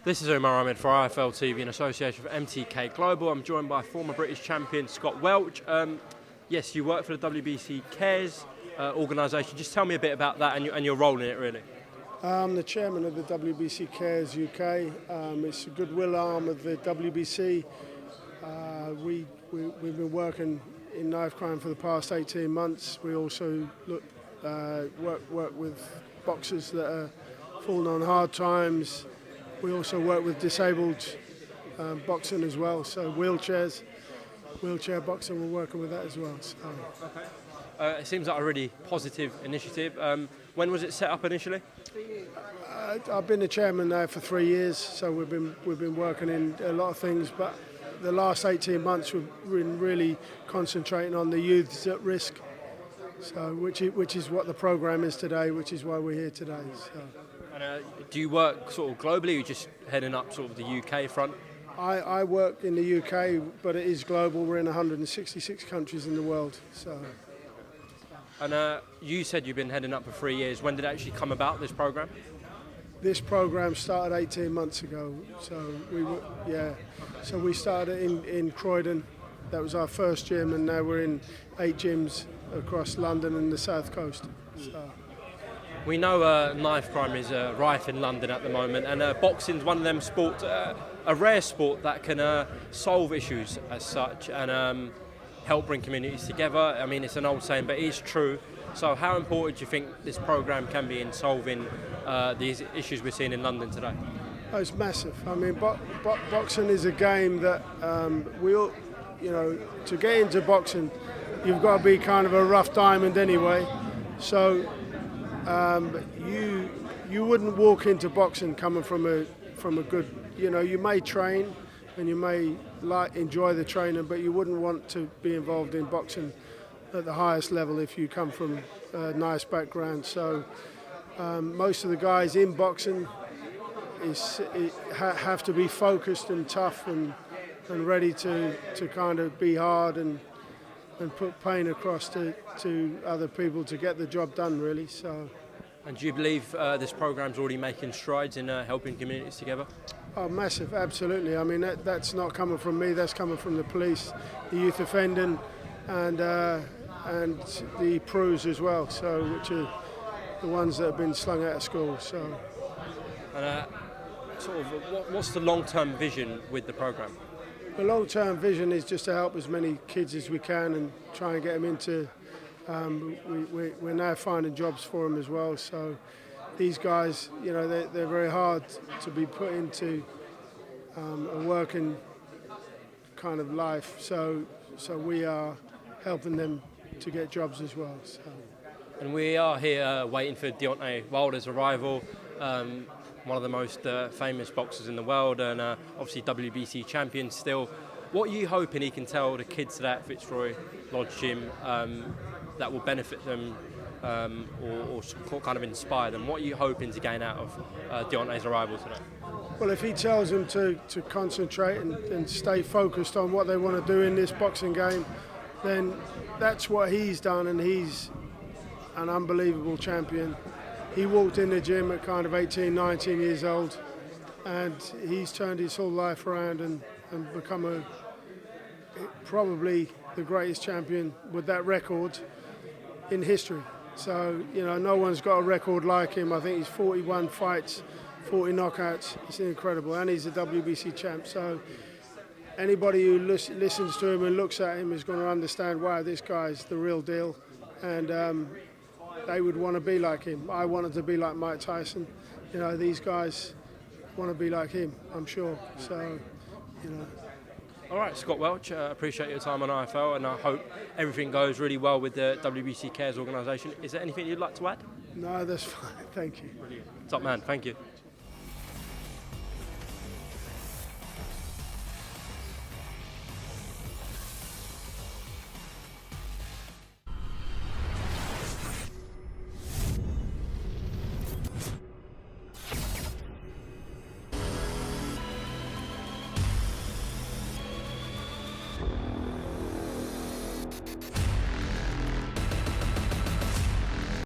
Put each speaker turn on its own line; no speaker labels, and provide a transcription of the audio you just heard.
This is UMAR AHMED for IFL TV in association with MTK Global. I'm joined by former British champion Scott Welch. Yes, you work for the WBC Cares organisation. Just tell me a bit about that and your role in it, really.
I'm the chairman of the WBC Cares UK. It's a goodwill arm of the WBC. We've been working in knife crime for the past 18 months. We also work with boxers that are falling on hard times. We also work with disabled boxing as well, so wheelchair boxing, we're working with that as well. So.
Okay. It seems like a really positive initiative. When was it set up initially?
I've been the chairman now for 3 years, so we've been working in a lot of things, but the last 18 months we've been really concentrating on the youths at risk, so which is what the programme is today, which is why we're here today. So.
And, do you work sort of globally, or are you just heading up sort of the UK front?
I work in the UK, but it is global. We're in 166 countries in the world. So.
And you said you've been heading up for 3 years. When did it actually come about, this programme?
This programme started 18 months ago. So we started in Croydon. That was our first gym, and now we're in 8 gyms across London and the South Coast. So.
We know knife crime is rife in London at the moment, and boxing's one of them sports, a rare sport that can solve issues as such and help bring communities together. I mean, it's an old saying, but it is true. So how important do you think this programme can be in solving these issues we're seeing in London today?
Oh, it's massive. I mean, boxing is a game that we all, to get into boxing, you've got to be kind of a rough diamond anyway. So you wouldn't walk into boxing coming from a good, you may train and you may enjoy the training, but you wouldn't want to be involved in boxing at the highest level if you come from a nice background. So most of the guys in boxing have to be focused and tough and ready to kind of be hard and put pain across to other people to get the job done, really. So.
And do you believe this programme's already making strides in helping communities together?
Oh, massive, absolutely. I mean, that's not coming from me, that's coming from the police, the youth offending and the PRUs as well, so which are the ones that have been slung out of school. So. And
what's the long-term vision with the programme?
The long-term vision is just to help as many kids as we can and try and get them into. We're now finding jobs for them as well. So these guys, they're very hard to be put into a working kind of life. So we are helping them to get jobs as well. So.
And we are here waiting for Deontay Wilder's arrival. One of the most famous boxers in the world, and obviously WBC champion still. What are you hoping he can tell the kids today at Fitzroy Lodge Gym that will benefit them or kind of inspire them? What are you hoping to gain out of Deontay's arrival today?
Well, if he tells them to concentrate and stay focused on what they want to do in this boxing game, then that's what he's done, and he's an unbelievable champion. He walked in the gym at kind of 18, 19 years old, and he's turned his whole life around and become probably the greatest champion with that record in history. So, no one's got a record like him. I think he's 41 fights, 40 knockouts. It's incredible, and he's a WBC champ. So anybody who listens to him and looks at him is going to understand, wow, this guy's the real deal. And they would want to be like him. I wanted to be like Mike Tyson. These guys want to be like him, I'm sure. So,
All right, Scott Welch, appreciate your time on IFL, and I hope everything goes really well with the WBC Cares organisation. Is there anything you'd like to add?
No, that's fine. Thank you.
Brilliant. Top man, thank you.